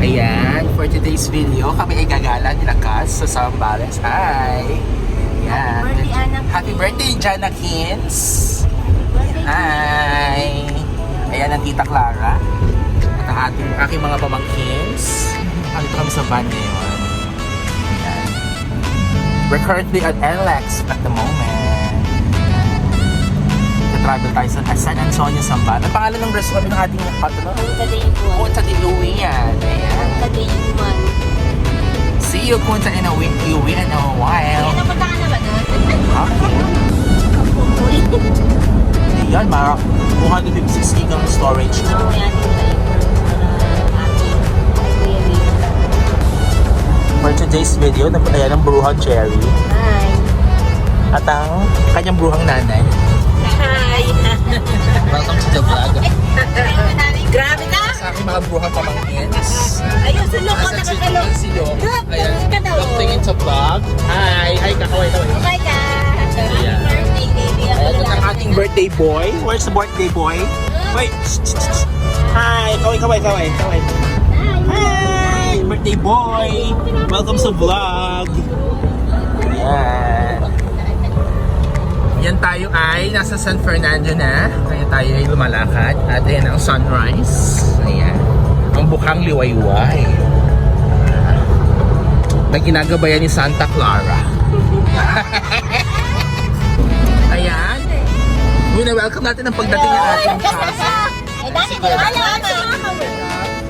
Ayan, for today's video, kami ay gagala nila Kaz sa Zambales. Hi! Ayan. Happy birthday, Jana Kins! Hi! Ayan ang Tita Clara. At ang aking mga pamangkins. Andito kami sa van ngayon. Ayan. We're currently at NLEX at the moment. Travel tayo sa San Antonio, Zambales. Ang pangalan ng restaurant ng ating patron? Punta de Uwi yan. Ayan. Punta de Yuman. See you, Punta in a Uwi in a while. Kaya napunta ka na ba doon? Ha? Hindi yan, Mara. 256 gig ang storage ko. For today's video, ayan ang bruhang Cherry. Hi. At ang kanyang bruhang nanay. Hi. Welcome to the vlog. Grabe ka! Sa aking mga bruhang pamangkins. Ayun, sulok ko, Nasaan nakakalok. si Dong? Look, Ayan. ka daw. Dong tingin sa vlog. Hi! Hi, kakaway-kaway. Oh my God. Happy Ayan. birthday, baby. Ako Ayan, ito lang. ang ating birthday boy. Where's the birthday boy? Wait! Hi! Kaway-kaway. Hi! Birthday boy! Welcome sa vlog! Ayan. Yan tayo ay nasa San Fernando na. Kaya tayo ay lumalakad. At ayan ang sunrise. Ayan. Ang bukhang liwayway. Na ginagabayan ni Santa Clara. Ayan. Wina-welcome natin ang pagdating ng ating casa. Ay, dati, di ba?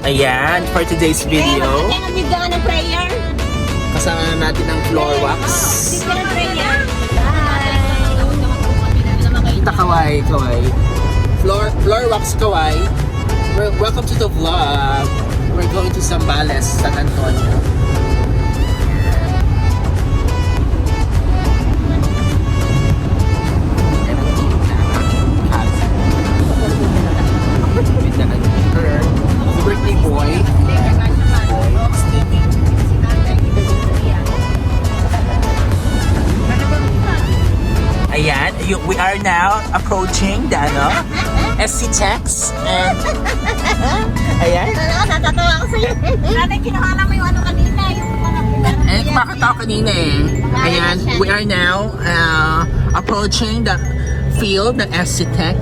Ayan, for today's video, Kaya nabigyan ng prayer. kasama natin ang floor wax. Bigyan ng prayer. Kita kaway. Floor wax kaway. Welcome to the vlog. We're going to Zambales, San Antonio. The birthday boy. Sleeping. Ayan, we are now approaching the SC Tex and ayan. Natatawa ako sa'yo. Dati, kinuha lang mo yung ano kanina, yung mga Eh, kumakanta ako kanina eh. Ayan, we are now approaching the field ng SC Tex,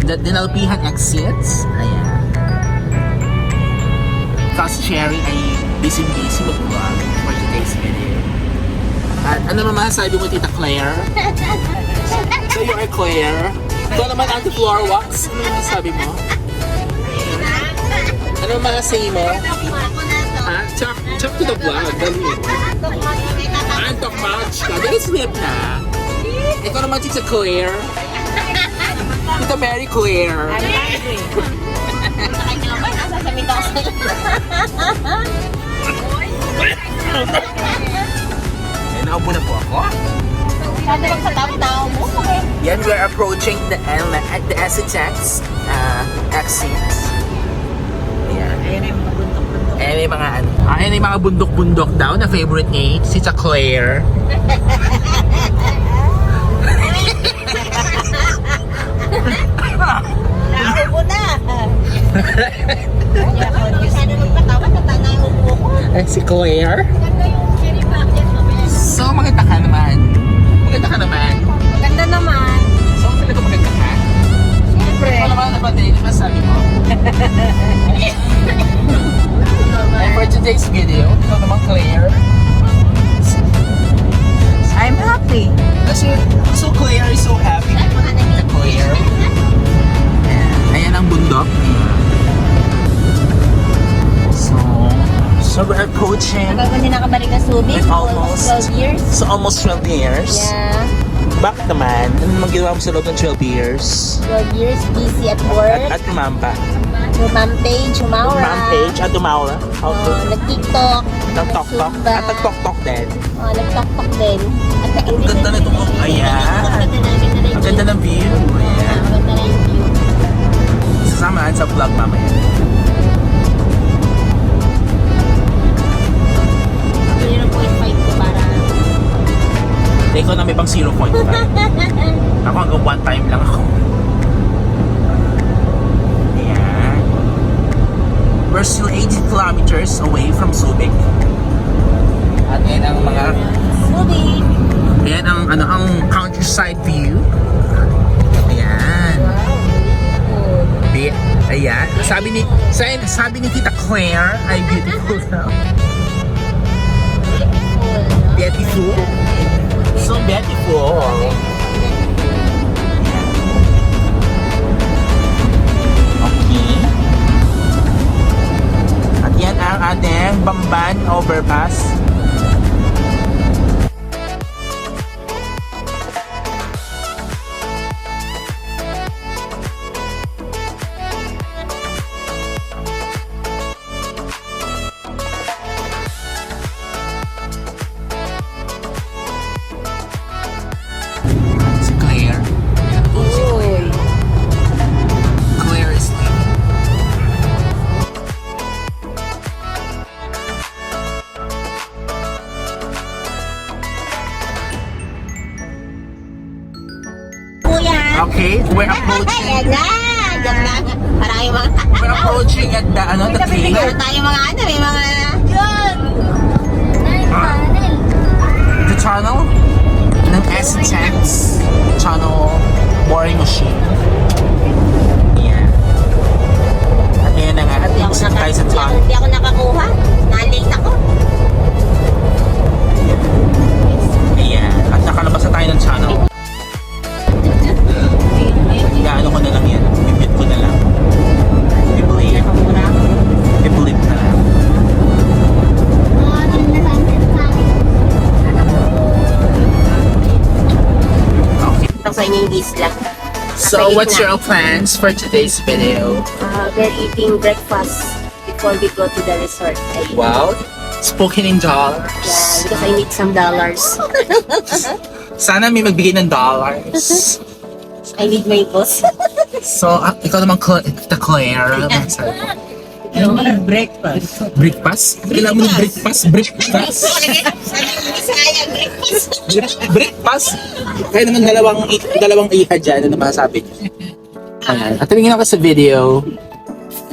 the Dinalpihan exits. Ayan. Tapos Cherry ay busy-busy mag-vlog for today's video. At ano naman masasabi mo, Tita Claire? So you are Claire. Ikaw naman anti-floor wax. Ano naman masasabi mo? Ano naman masasabi mo? Ha? Talk to the vlog. Dali. Antok match ka. Dali slip na. Ikaw naman, Tita Claire. Tita Mary Claire. Eh, naubo na po ako. Sabi lang sa tao-tao mo. Yan, we're approaching the SHX exit. Ayan. Ayan yung mga ano. Ayan yung mga bundok-bundok daw na favorite ni Tita Claire. Naubo na. Kaya ako, masyado nagpatawa, natana yung upo ko. Eh, si Claire. Ganda yung cherry bucket mo, Ben. So, maganda ka naman. Maganda ka naman. Maganda naman. So, talaga maganda ka? Siyempre. Ikaw naman na ba, Dave? Ano sabi mo? And for today's video, ikaw naman, Claire. I'm happy. So Claire is so happy. The Claire. Ayan ang bundok. So we're approaching Bago hindi nakabalik na Subic, in almost 12 years. So almost 12 years. Yeah, Bakit naman? Ano naman ginawa mo sa loob ng 12 years? 12 years, busy at work. At umampa. Rumampage, umaura. Rampage at umaura. Nag-tiktok. Nag-tok-tok. Zumba. At nag-tok-tok din. Nag-tok-tok din. At Ang ganda na itong ayan. Ang ganda ng view. Ayan. Ang ganda na yung view. Sasamaan sa vlog mamaya. Zero point 5 ko para. Ikaw na may pang 0.5. Ako hanggang 1 time lang ako. Ayan. We're still 80 kilometers away from Subic. At yan ang mga... Subic. Ayan ang, ang countryside view. Ayan. Ayan. Sabi ni Tita Claire ay beautiful daw. Beautiful. So beautiful. Okay. At yan ang ating Bamban Overpass. Si Claire. Uy. Claire is leaving. Kuya. Okay, we're approaching. Ayan na. Diyan na. Marami mga... We're approaching at the cave. Meron tayo mga may mga... Yun. The tunnel ng S-Tense tunnel boring machine. Ayan. At ayan na nga, at imusap tayo sa tunnel. Hindi ako nakakuha. Na-late ako. Ayan. At nakalabas na tayo ng tunnel. Iaano ko na lang yan. Bibit ko na lang. Bibelieve. Bibelieve na lang. Okay. Ito sa inyo yung isla. So, what's your plans for today's video? We're eating breakfast before we go to the resort. Ayun. Wow. Spoken in Yeah, dollars. because I need some dollars. Sana may magbigay ng dollars. I need my boss. So, ikaw naman, Tita Claire. Ano ba sabi mo? Breakfast. Breakfast? Kailangan mo ng breakfast? Breakfast? Sayang breakfast. Breakfast? Kaya naman dalawang iha dyan. Ano masasabi niyo? Ayan. At tumingin ako sa video.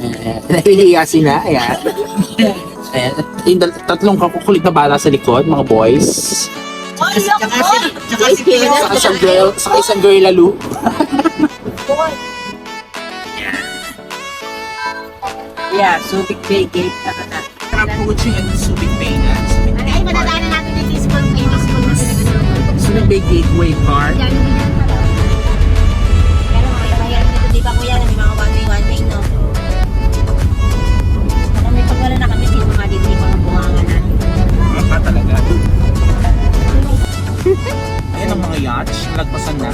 Ayan. Nahihiya sila. Ayan. Ayan. At yung tatlong kakukulit na bala sa likod, mga boys. Sa isang girl lalo. Yeah, Subic Bay Gate na ka na. We're approaching at Subic Bay na. Subic Bay Ay, Park. madadaanan natin yung school. Famous school na Subic Bay Gateway Park. Pero mahirap dito, di ba kuya? May mga one-way, no? Pero may pag wala na kami, sino mga dito yung mga bunganga natin. Mapa talaga. Ayan ang mga yachts. Nagpasan na.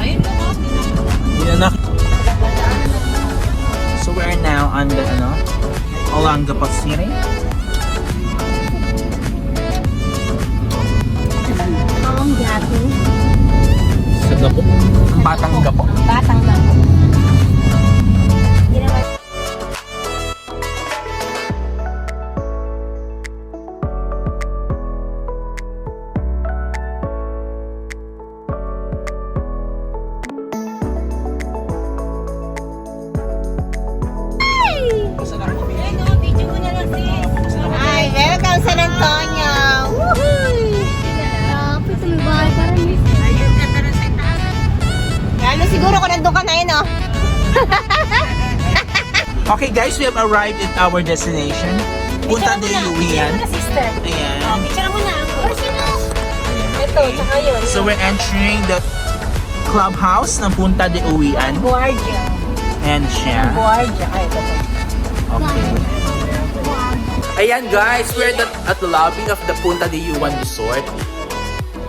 Ayan na. So we're now on the Olongapo City. Ang gato. Sa Gapo. Ang batang Gapo. Ang batang gato. Hindi naman. Ay, welcome San Antonio! Woohoo! Lapit sa may bahay, parang ayun, ganda na sa itaas. Lalo siguro kung nandun ka na yun, oh. Okay guys, we have arrived at our destination. Punta de Luwian. Sister. Ayan. Picture mo na. Oh, sino? Ayan, Ito, okay. tsaka yun. So we're entering the clubhouse ng Punta de Uwian. Guardia. Ayan siya. Guardia. Ay, ito. Okay. Ayan guys, we're at the lobby of the Punta de Uwan Resort.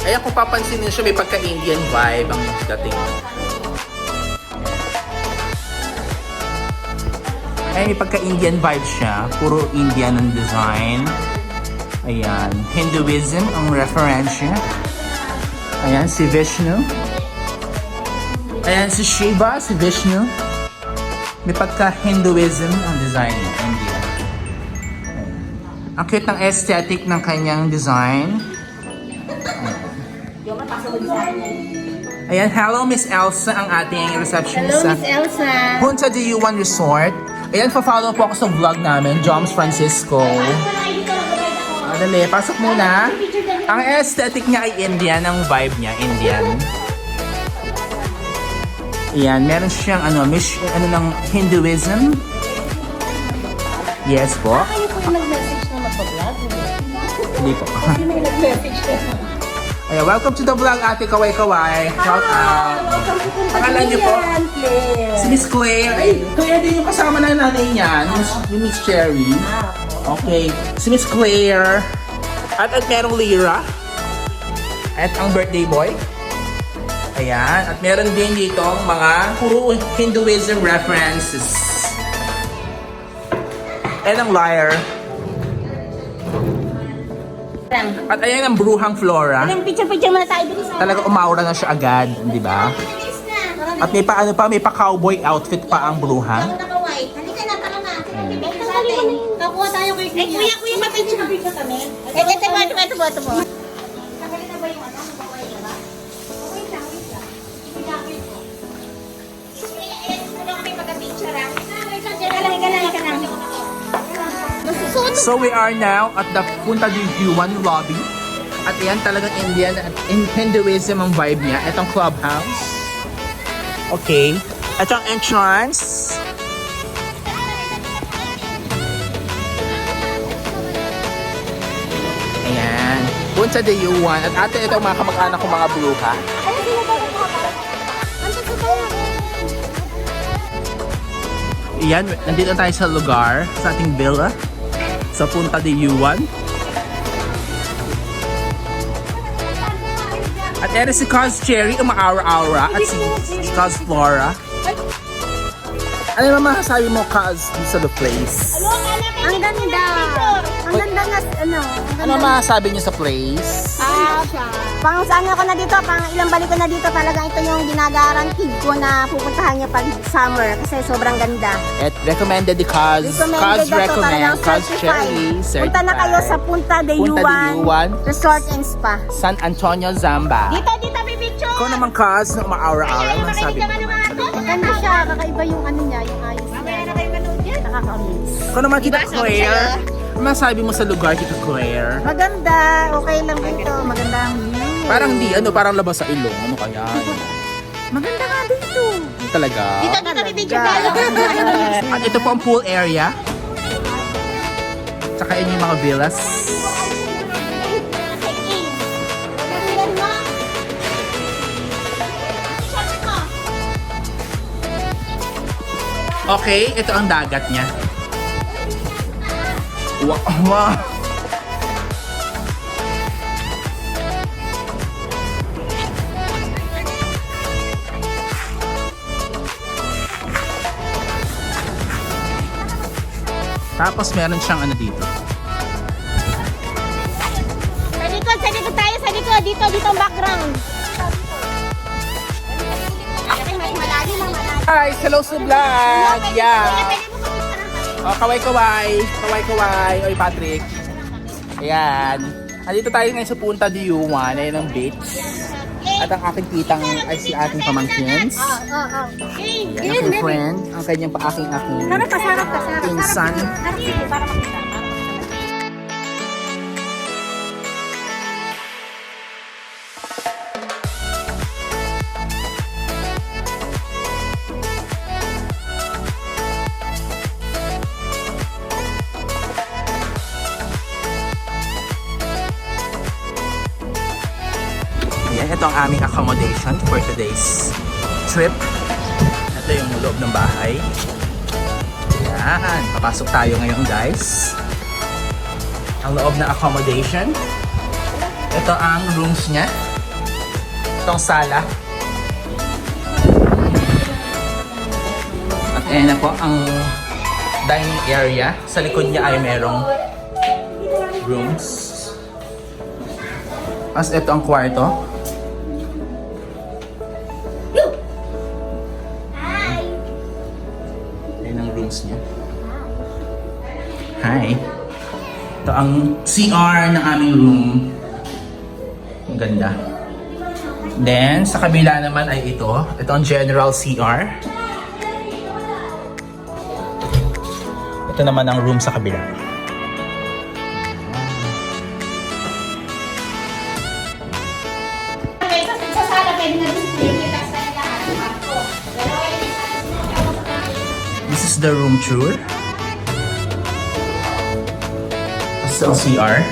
Ayan, kung papansinin siya, may pagka-Indian vibe ang dating. Ayan, may pagka-Indian vibe siya. Puro Indian ang design. Ayan, Hinduism ang referensya. Ayan, si Vishnu. Ayan, si Shiva, si Vishnu. May pagka-Hinduism ang design niya, India. Ayan. Ang cute ng aesthetic ng kanyang design. Ayan, hello Miss Elsa, ang ating receptionist Hello, sa Miss Elsa. Punta de Yuan Resort. Ayan, pa-follow po ako sa vlog namin, Joms Francisco. Dali, pasok muna. Ang aesthetic niya ay Indian, ang vibe niya, Indian. Ayan, meron siyang ng Hinduism. Yes po. Kayo po yung nag-message na magpa-vlog? Hindi po. Sino yung nag-message na? Ayan, welcome to the vlog, Ate Kaway Kaway. Shout out. Pangalan niyo po? Claire. Si Miss Claire. Ay, Claire din yung kasama na nanay niya, ni Miss Cherry. Okay, si Miss Claire. At merong Lyra. At ang birthday boy. Ayan, at meron din dito mga puro Hinduism references. And ang lyre. At ayan ang bruhang Flora. Picture-picture muna tayo dito sa... Talaga umaura na siya agad, di ba? At may pa cowboy outfit pa ang bruha. Halika na, tara na. Kakuha tayo kay Kuya. Kuya, mapicture kami. Ito mo. So we are now at the Punta de Yuan lobby. At yan talagang Indian at Hinduism ang vibe niya. Itong clubhouse. Okay. Ito ang entrance. Ayan. Punta de Yuan. At ate ito ang mga kamag-anak ko mga bruha. Ayan, nandito tayo sa lugar, sa ating villa, sa Punta de Yuan. At ere si Cuz Cherry, umaara-aura, at si Cuz Flora. Ano naman masasabi mo, Cuz, sa the place? Ang ganda. Ang ganda nga, Ano masasabi niyo sa place? Pang saan ako na dito, pang ilang balik ko na dito, talagang ito yung ginagarantig ko na pupuntahan niya pag summer kasi sobrang ganda. At recommended ni Cuz. Cuz recommend, Cuz Cherry. Punta na kayo sa Punta de Punta de Yuan Yuan. Resort and Spa. San Antonio, Zamba. Dito, pipicture! Ikaw naman, Cuz, na umaara-aura, ano masasabi mo naman sa lugar? Maganda siya, kakaiba yung niya, yung ayos niya. Mamaya na kayo manood yan. Nakaka-amaze. Ikaw naman, Tita Claire. Ano masasabi mo sa lugar, Tita Claire? Maganda, okay lang dito, maganda ang view. Parang hindi, parang labas sa ilong. Ano kaya? Maganda nga dito. Talaga. Dito, pipicture tayo. At ito po ang pool area. Tsaka yun yung mga villas. Okay, ito ang dagat niya. Wow! Tapos meron siyang ano dito. Sa likod tayo, sa likod. Dito ang background. Hi! Hello sa vlog! Yeah! Oh, kaway-kaway! Kaway-kaway! Oy, Patrick! Ayan. Andito tayo ngayon sa Punta de Yuan. Ayan ang beach. At ang aking titang ay si ating pamangkins. Ayan, aking friend. Ang kanyang aking Sarap ka. pinsan. Sige, para makita. Ayan, ito ang aming accommodation for today's trip. Ito yung loob ng bahay. Ayan, papasok tayo ngayon guys. Ang loob ng accommodation. Ito ang rooms niya. Itong sala. At ayan na po ang dining area. Sa likod niya ay merong rooms. As ito ang kwarto. Ayan ang rooms niya. Hi. Ito ang CR ng aming room. Ang ganda. Then, sa kabila naman ay ito. Ito ang general CR. Ito naman ang room sa kabila. Sa sala, pwede na display kita sa lahat. This is the room tour. This is ang CR.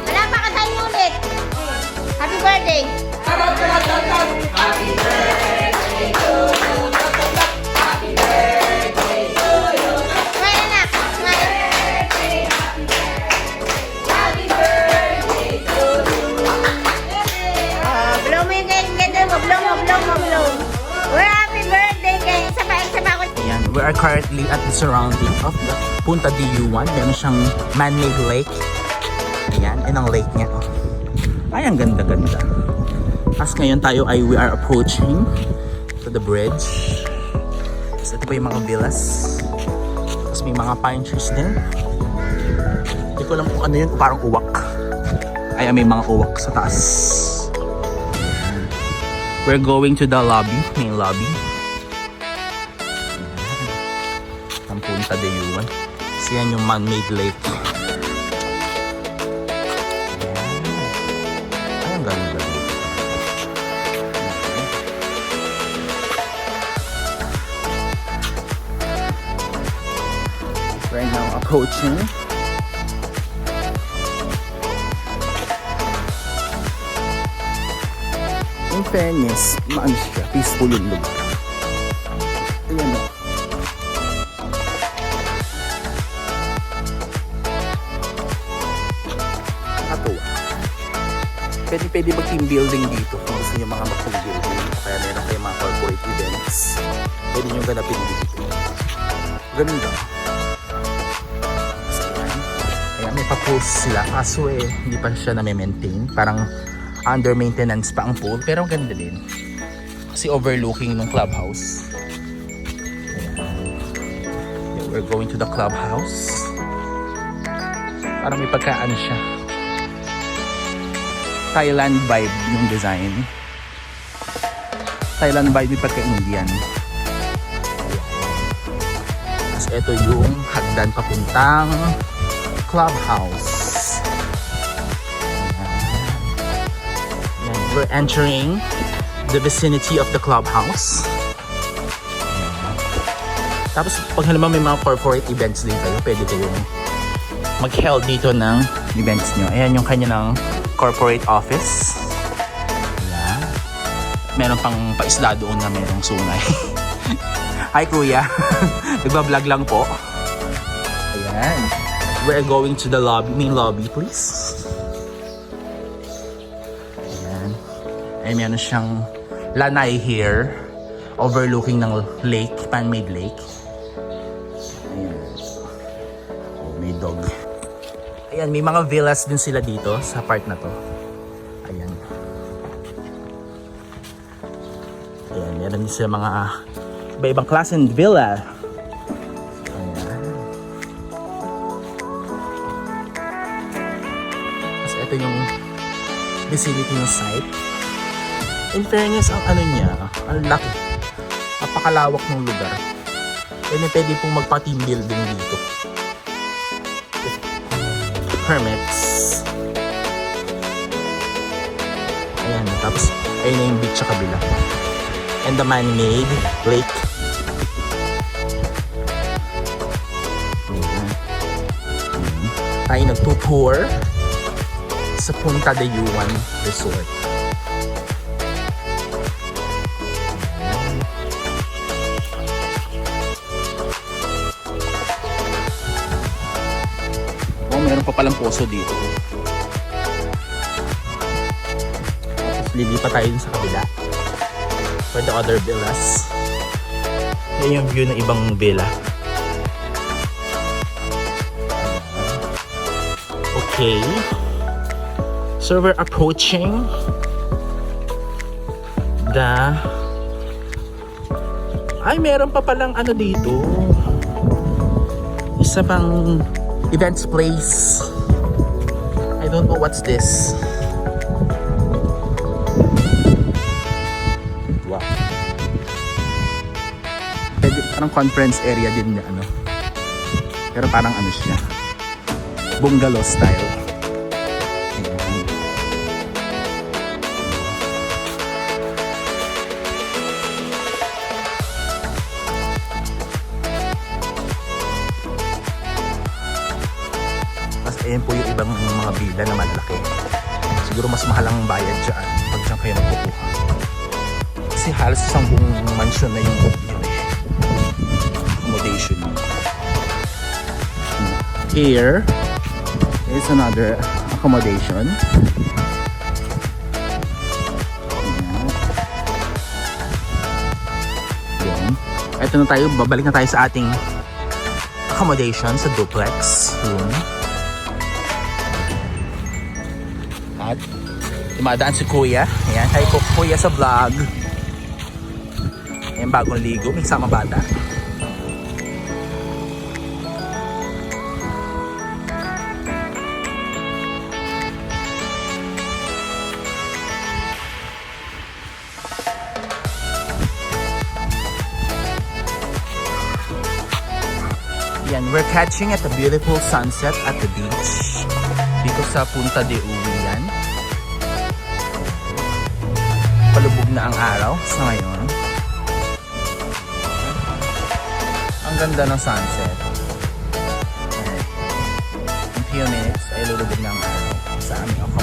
Wala pa ka tayo ulit. Happy birthday. Smile, anak. Smile. Blow mo yung candle mo. Blow mo, blow mo, blow. We're happy birthday, guys. Isa pa ako. Ayan, we are currently at the surrounding of the Punta DU1. Meron siyang man-made lake. Ayan, yun ang lake niya. Ay, ang ganda-ganda. Tapos ngayon tayo ay we are approaching to the bridge. Tapos ito pa yung mga villas. Tapos may mga pine trees din. Hindi ko alam kung ano yun, parang uwak. Ay, may mga uwak sa taas. Ayan. We're going to the lobby, main lobby. Ang Punta DU1. Kasi yan yung man-made lake. Ay, ang ganda. We're now approaching. In fairness, maano siya, peaceful yung lugar. Ayan o. Nakatuwa. Pwede mag-team building dito kung gusto nyo mga mag-team building. Kaya meron kayo mga corporate events. Pwede nyo ganapin dito. Ganun lang. So, ayan, may pa-pools sila. Kaso hindi pa siya na-maintain. Parang under maintenance pa ang pool. Pero ganda din. Kasi overlooking ng clubhouse. Ayan. We're going to the clubhouse. Parang may pagkaan siya. Thailand vibe yung design. Thailand vibe may pagka-Indian. Tapos ito yung hagdan papuntang clubhouse. Ayan. We're entering the vicinity of the clubhouse. Ayan. Tapos pag halimbawa may mga corporate events din kayo, pwede kayong mag-held dito ng events nyo. Ayan yung kanya ng corporate office. Ayan. Meron pang paisla doon na merong sungay. Hi kuya. Nagbablog lang po. Ayan. We're going to the lobby. Main lobby please. Ayan. Ay meron siyang lanai here. Overlooking ng lake. Man-made lake. Ayan. Oh, may dog. Ayan, may mga villas din sila dito sa part na to. Ayan. Ayan, meron din sila mga iba-ibang klaseng villa. Ayan. Tapos ito yung vicinity ng site. In fairness, ang ano niya, ang laki. Napakalawak ng lugar. Pwede pong magpa-team building dito. Permits. Ayan, tapos ayun na yung beach sa kabila. And the man-made lake. Ayan. Tayo nagtutour sa Punta DU1 Resort. Ayan. Meron pa palang poso dito. Tapos lilipat tayo sa kabila for the other villas. Yan yung view ng ibang villa. Okay, so we're approaching the Ay, meron pa palang ano dito. Isa pang events place. I don't know what's this. Wow. Pwede, parang conference area din niya, ano. Pero parang ano siya. Bungalow style. Ayan. Mas ayan po yung ibang mga villa na malaki. Siguro mas mahal ang bayad dyan pag dyan kayo nagpupuha. Kasi halos isang buong mansion na yung accommodation. Here is another accommodation. Ayan. Ito na tayo, babalik na tayo sa ating accommodation sa duplex room. At dumadaan si Kuya. Ayan, hi po Kuya sa vlog. Ayan, bagong ligo, may kasama bata. Yan, we're catching at a beautiful sunset at the beach dito sa Punta de Uwian. Palubog na ang araw sa ngayon. Ang ganda ng sunset. In few minutes ay lulubog na ang araw sa aming accommodation.